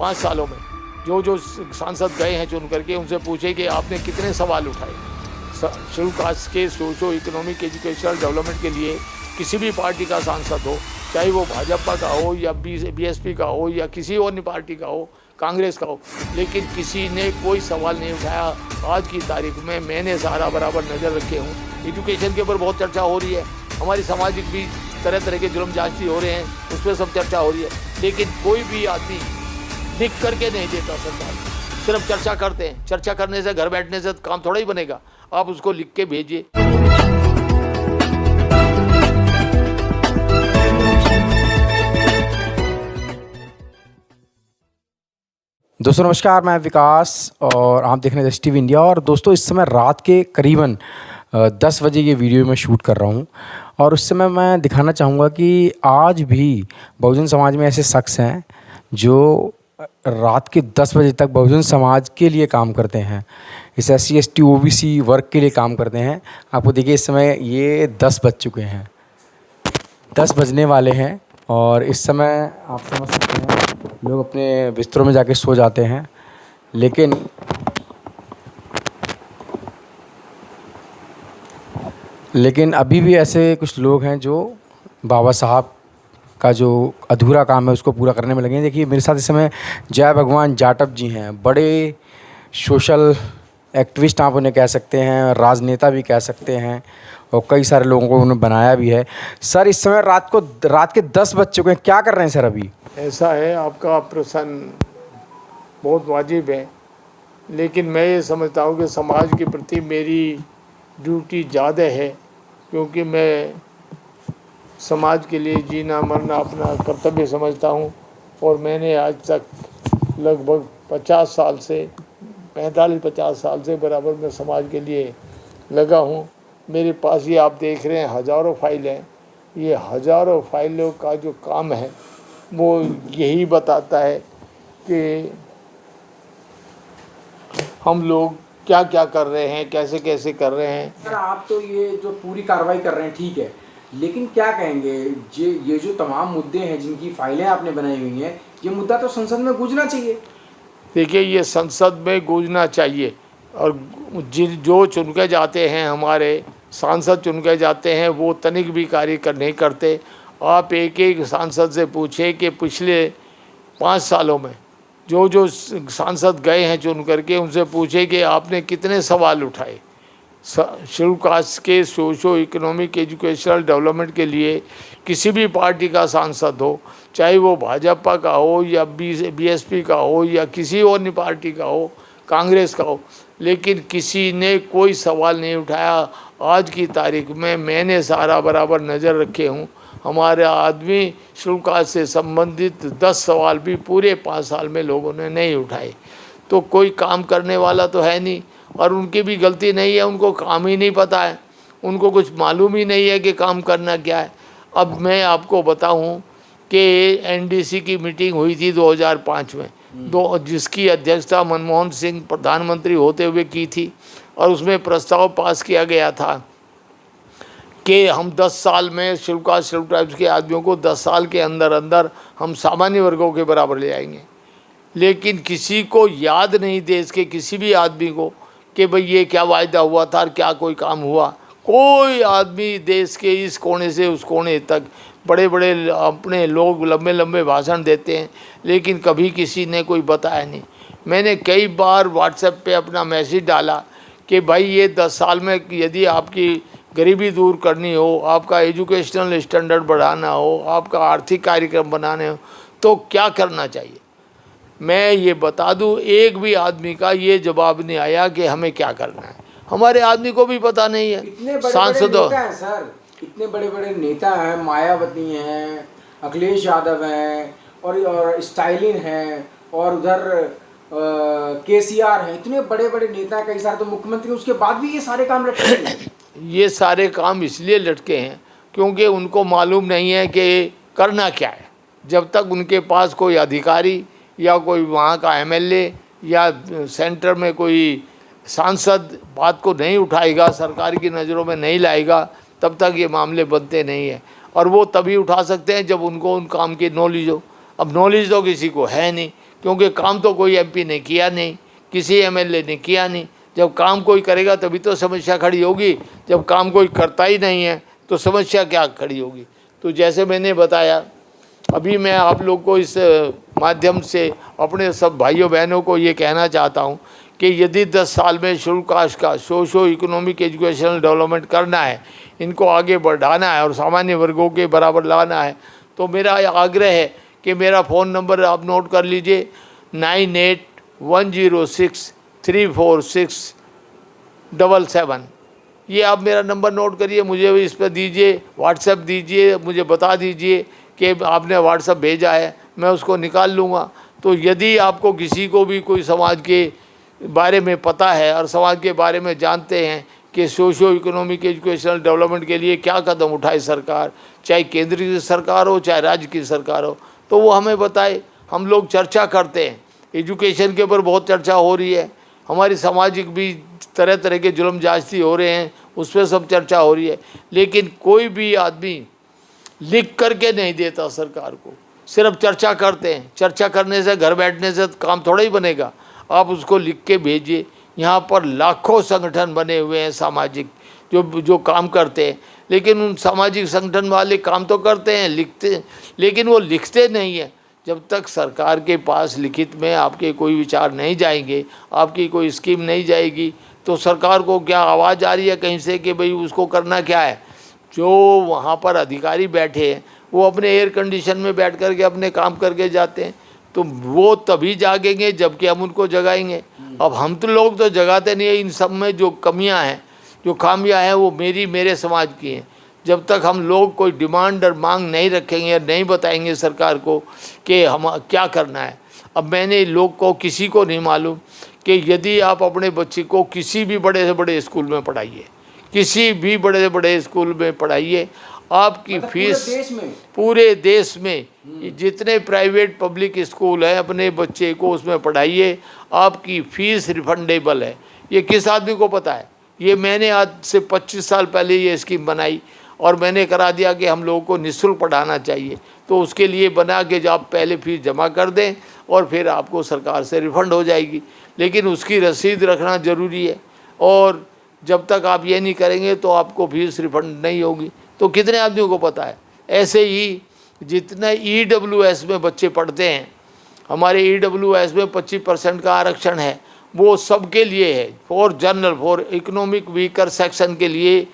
5 सालों में जो जो सांसद गए हैं चुन करके, उनसे पूछे कि आपने कितने सवाल उठाए शेड्यूल कास्ट के सोशो इकोनॉमिक एजुकेशनल डेवलपमेंट के लिए। किसी भी पार्टी का सांसद हो, चाहे वो भाजपा का हो या बीएसपी का हो या किसी और पार्टी का हो, कांग्रेस का हो, लेकिन किसी ने कोई सवाल नहीं उठाया। आज की तारीख में मैंने सारा बराबर नज़र रखे हूँ। एजुकेशन के ऊपर बहुत चर्चा हो रही है, हमारी सामाजिक भी तरह तरह के जुल्म जांच हो रहे हैं, उस पर सब चर्चा हो रही है, लेकिन कोई भी आदमी लिख करके नहीं देता। सरकार सिर्फ चर्चा करते हैं। चर्चा करने से, घर बैठने से काम थोड़ा ही बनेगा, आप उसको लिख के भेजिए। दोस्तों नमस्कार, मैं विकास और आप देख रहे हैं टीवी इंडिया। और दोस्तों इस समय रात के करीबन 10 बजे ये वीडियो मैं शूट कर रहा हूँ और उस समय मैं दिखाना चाहूँगा कि आज भी बहुजन समाज में ऐसे शख्स हैं जो रात के 10 बजे तक बहुजन समाज के लिए काम करते हैं, इस SC ST OBC वर्ग के लिए काम करते हैं। आपको देखिए इस समय ये 10 बज चुके हैं, 10 बजने वाले हैं और इस समय आप समझ सकते हैं लोग अपने बिस्तरों में जाके सो जाते हैं, लेकिन अभी भी ऐसे कुछ लोग हैं जो बाबा साहब का जो अधूरा काम है उसको पूरा करने में लगे हैं। देखिए मेरे साथ इस समय जय भगवान जाटव जी हैं, बड़े सोशल एक्टिविस्ट आप उन्हें कह सकते हैं, राजनेता भी कह सकते हैं और कई सारे लोगों को उन्होंने बनाया भी है। सर इस समय रात के 10 बज चुके हैं, क्या कर रहे हैं सर अभी? ऐसा है, आपका प्रश्न बहुत वाजिब है, लेकिन मैं ये समझता हूँ कि समाज के प्रति मेरी ड्यूटी ज़्यादा है, क्योंकि मैं समाज के लिए जीना मरना अपना कर्तव्य समझता हूँ। और मैंने आज तक लगभग 50 साल से 45-50 साल से बराबर मैं समाज के लिए लगा हूँ। मेरे पास ये आप देख रहे हैं हज़ारों फाइलें हैं। ये हज़ारों फाइलों का जो काम है वो यही बताता है कि हम लोग क्या क्या कर रहे हैं, कैसे कैसे कर रहे हैं। सर आप तो ये जो पूरी कार्रवाई कर रहे हैं ठीक है, लेकिन क्या कहेंगे ये जो तमाम मुद्दे हैं जिनकी फाइलें आपने बनाई हुई हैं, ये मुद्दा तो संसद में गूंजना चाहिए। देखिए ये संसद में गूंजना चाहिए और जो चुन के जाते हैं, हमारे सांसद चुन के जाते हैं, वो तनिक भी कार्य नहीं करते। आप एक एक सांसद से पूछे कि पिछले 5 सालों में जो जो सांसद गए हैं चुन करके, उनसे पूछे कि आपने कितने सवाल उठाए शेड्यूल कास्ट के सोशो इकोनॉमिक एजुकेशनल डेवलपमेंट के लिए। किसी भी पार्टी का सांसद हो, चाहे वो भाजपा का हो या बीएसपी का हो या किसी और पार्टी का हो, कांग्रेस का हो, लेकिन किसी ने कोई सवाल नहीं उठाया। आज की तारीख में मैंने सारा बराबर नज़र रखे हूँ। हमारे आदमी शेड्यूल कास्ट से संबंधित 10 सवाल भी पूरे 5 साल में लोगों ने नहीं उठाए। तो कोई काम करने वाला तो है नहीं, और उनकी भी गलती नहीं है, उनको काम ही नहीं पता है, उनको कुछ मालूम ही नहीं है कि काम करना क्या है। अब मैं आपको बताऊं कि NDC की मीटिंग हुई थी 2005 में, जिसकी अध्यक्षता मनमोहन सिंह प्रधानमंत्री होते हुए की थी, और उसमें प्रस्ताव पास किया गया था कि हम 10 साल में शेड्यूल कास्ट शेड्यूल ट्राइब्स के आदमियों को 10 साल के अंदर अंदर हम सामान्य वर्गों के बराबर ले आएंगे। लेकिन किसी को याद नहीं, देश के किसी भी आदमी को, कि भाई ये क्या वायदा हुआ था और क्या कोई काम हुआ। कोई आदमी देश के इस कोने से उस कोने तक बड़े बड़े अपने लोग लंबे लंबे भाषण देते हैं, लेकिन कभी किसी ने कोई बताया नहीं। मैंने कई बार व्हाट्सएप पे अपना मैसेज डाला कि भाई ये 10 साल में यदि आपकी गरीबी दूर करनी हो, आपका एजुकेशनल स्टैंडर्ड बढ़ाना हो, आपका आर्थिक कार्यक्रम बनाने हो, तो क्या करना चाहिए। मैं ये बता दूं, एक भी आदमी का ये जवाब नहीं आया कि हमें क्या करना है। हमारे आदमी को भी पता नहीं है। सांसदों सर इतने बड़े बड़े नेता हैं, मायावती हैं, अखिलेश यादव हैं और स्टालिन हैं और उधर KCR हैं, इतने बड़े बड़े नेता, कई सारे तो मुख्यमंत्री, उसके बाद भी ये सारे काम लटके हैं। ये सारे काम इसलिए लटके हैं क्योंकि उनको मालूम नहीं है कि करना क्या है। जब तक उनके पास कोई अधिकारी या कोई वहाँ का MLA या सेंटर में कोई सांसद बात को नहीं उठाएगा, सरकार की नज़रों में नहीं लाएगा, तब तक ये मामले बनते नहीं हैं। और वो तभी उठा सकते हैं जब उनको उन काम की नॉलेज हो। अब नॉलेज तो किसी को है नहीं, क्योंकि काम तो कोई एमपी ने किया नहीं, किसी एमएलए ने किया नहीं। जब काम कोई करेगा तभी तो समस्या खड़ी होगी, जब काम कोई करता ही नहीं है तो समस्या क्या खड़ी होगी। तो जैसे मैंने बताया, अभी मैं आप लोग को इस माध्यम से अपने सब भाइयों बहनों को ये कहना चाहता हूँ कि यदि 10 साल में शेड्यूल कास्ट का सोशो इकोनॉमिक एजुकेशनल डेवलपमेंट करना है, इनको आगे बढ़ाना है और सामान्य वर्गों के बराबर लाना है, तो मेरा आग्रह है कि मेरा फ़ोन नंबर आप नोट कर लीजिए, 9810634677। ये आप मेरा नंबर नोट करिए, मुझे इस पर दीजिए, व्हाट्सएप दीजिए, मुझे बता दीजिए कि आपने व्हाट्सएप भेजा है, मैं उसको निकाल लूँगा। तो यदि आपको किसी को भी कोई समाज के बारे में पता है और समाज के बारे में जानते हैं कि सोशो इकोनॉमिक एजुकेशनल डेवलपमेंट के लिए क्या कदम उठाए सरकार, चाहे केंद्रीय सरकार हो चाहे राज्य की सरकार हो, तो वो हमें बताए। हम लोग चर्चा करते हैं, एजुकेशन के ऊपर बहुत चर्चा हो रही है, हमारी सामाजिक भी तरह तरह के जुल्म जास्ती हो रहे हैं, उस पर सब चर्चा हो रही है, लेकिन कोई भी आदमी लिख करके नहीं देता सरकार को, सिर्फ चर्चा करते हैं। चर्चा करने से, घर बैठने से काम थोड़ा ही बनेगा, आप उसको लिख के भेजिए। यहाँ पर लाखों संगठन बने हुए हैं सामाजिक, जो काम करते हैं, लेकिन उन सामाजिक संगठन वाले काम तो करते हैं, लिखते, लेकिन वो लिखते नहीं है। जब तक सरकार के पास लिखित में आपके कोई विचार नहीं जाएंगे, आपकी कोई स्कीम नहीं जाएगी, तो सरकार को क्या आवाज़ आ रही है कहीं से कि भाई उसको करना क्या है। जो वहाँ पर अधिकारी बैठे हैं वो अपने एयर कंडीशन में बैठ कर के अपने काम करके जाते हैं, तो वो तभी जागेंगे जबकि हम उनको जगाएंगे। अब हम तो लोग तो जगाते नहीं है। इन सब में जो कमियां हैं, जो खामियां हैं, वो मेरे समाज की हैं। जब तक हम लोग कोई डिमांड और मांग नहीं रखेंगे और नहीं बताएंगे सरकार को कि हम क्या करना है। अब मैंने लोग को, किसी को नहीं मालूम कि यदि आप अपने बच्चे को किसी भी बड़े से बड़े स्कूल में पढ़ाइए, किसी भी बड़े से बड़े स्कूल में पढ़ाइए, आपकी फीस पूरे देश में जितने प्राइवेट पब्लिक स्कूल हैं, अपने बच्चे को उसमें पढ़ाइए, आपकी फ़ीस रिफंडेबल है। ये किस आदमी को पता है? ये मैंने आज से 25 साल पहले ये स्कीम बनाई और मैंने करा दिया कि हम लोगों को निःशुल्क पढ़ाना चाहिए। तो उसके लिए बना के जब आप पहले फ़ीस जमा कर दें और फिर आपको सरकार से रिफ़ंड हो जाएगी, लेकिन उसकी रसीद रखना ज़रूरी है। और जब तक आप ये नहीं करेंगे तो आपको फीस रिफ़ंड नहीं होगी। तो कितने आदमियों को पता है? ऐसे ही जितने EWS में बच्चे पढ़ते हैं, हमारे EWS में 25% का आरक्षण है, वो सबके लिए है। For general, for economic weaker section के लिए,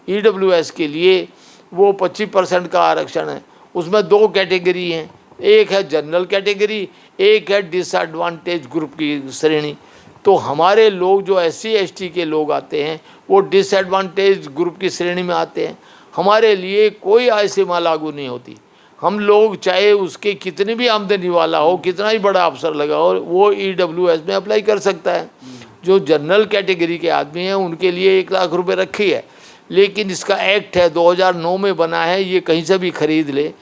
EWS के लिए वो 25% का आरक्षण है। उसमें 2 कैटेगरी हैं, एक है जनरल कैटेगरी, एक है डिसएडवांटेज ग्रुप की श्रेणी। तो हमारे लोग जो SC ST के लोग आते हैं वो डिसएडवांटेज ग्रुप की श्रेणी में आते हैं। हमारे लिए कोई आय सीमा लागू नहीं होती। हम लोग चाहे उसके कितनी भी आमदनी वाला हो, कितना ही बड़ा अफसर लगा हो, वो EWS में अप्लाई कर सकता है। जो जनरल कैटेगरी के आदमी हैं उनके लिए 1 लाख रुपए रखी है, लेकिन इसका एक्ट है 2009 में बना है, ये कहीं से भी खरीद ले,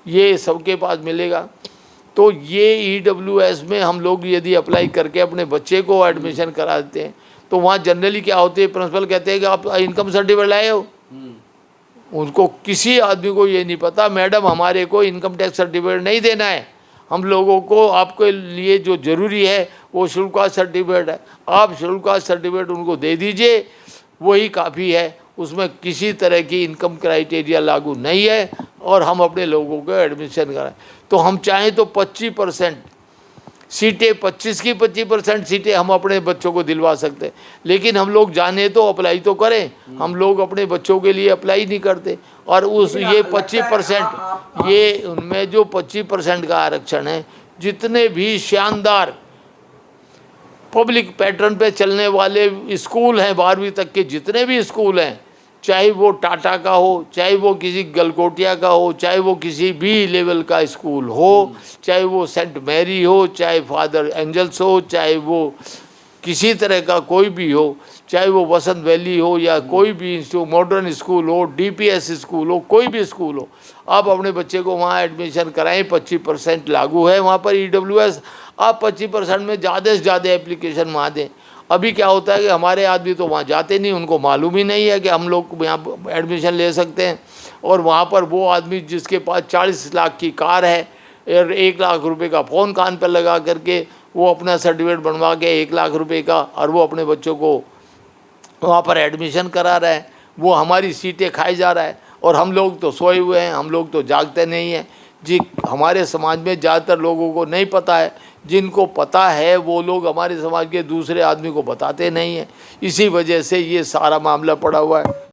ये सबके पास मिलेगा। तो ये EWS में हम लोग यदि अप्लाई करके अपने बच्चे को एडमिशन करा देते हैं तो वहाँ जनरली क्या होती है, प्रिंसिपल कहते हैं कि आप इनकम सर्टिफिकेट लाए हो। उनको, किसी आदमी को ये नहीं पता, मैडम हमारे को इनकम टैक्स सर्टिफिकेट नहीं देना है, हम लोगों को, आपके लिए जो ज़रूरी है वो शेड्यूल कास्ट सर्टिफिकेट है। आप शेड्यूल कास्ट सर्टिफिकेट उनको दे दीजिए, वही काफ़ी है, उसमें किसी तरह की इनकम क्राइटेरिया लागू नहीं है और हम अपने लोगों को एडमिशन कराएं। तो हम चाहें तो 25% सीटें, 25 की 25% सीटें हम अपने बच्चों को दिलवा सकते हैं, लेकिन हम लोग जाने तो अप्लाई तो करें। हम लोग अपने बच्चों के लिए अप्लाई नहीं करते। और उस ये 25%, ये उनमें जो 25% का आरक्षण है, जितने भी शानदार पब्लिक पैटर्न पे चलने वाले स्कूल हैं, 12वीं तक के जितने भी स्कूल हैं, चाहे वो टाटा का हो, चाहे वो किसी गलकोटिया का हो, चाहे वो किसी भी लेवल का स्कूल हो, चाहे वो सेंट मैरी हो, चाहे फादर एंजल्स हो, चाहे वो किसी तरह का कोई भी हो, चाहे वो वसंत वैली हो या कोई भी मॉडर्न स्कूल हो, DPS स्कूल हो, कोई भी स्कूल हो, आप अपने बच्चे को वहाँ एडमिशन कराएं। 25% लागू है वहाँ पर EWS। आप 25% में ज़्यादा से ज़्यादा एप्लीकेशन वहाँ दें। अभी क्या होता है कि हमारे आदमी तो वहाँ जाते नहीं, उनको मालूम ही नहीं है कि हम लोग यहाँ एडमिशन ले सकते हैं। और वहाँ पर वो आदमी जिसके पास 40 लाख की कार है, और 1 लाख रुपए का फ़ोन कान पर लगा करके वो अपना सर्टिफिकेट बनवा के 1 लाख रुपए का, और वो अपने बच्चों को वहाँ पर एडमिशन करा रहा है, वो हमारी सीटें खाई जा रहा है। और हम लोग तो सोए हुए हैं, हम लोग तो जागते नहीं हैं जी। हमारे समाज में ज़्यादातर लोगों को नहीं पता है, जिनको पता है वो लोग हमारे समाज के दूसरे आदमी को बताते नहीं हैं। इसी वजह से ये सारा मामला पड़ा हुआ है।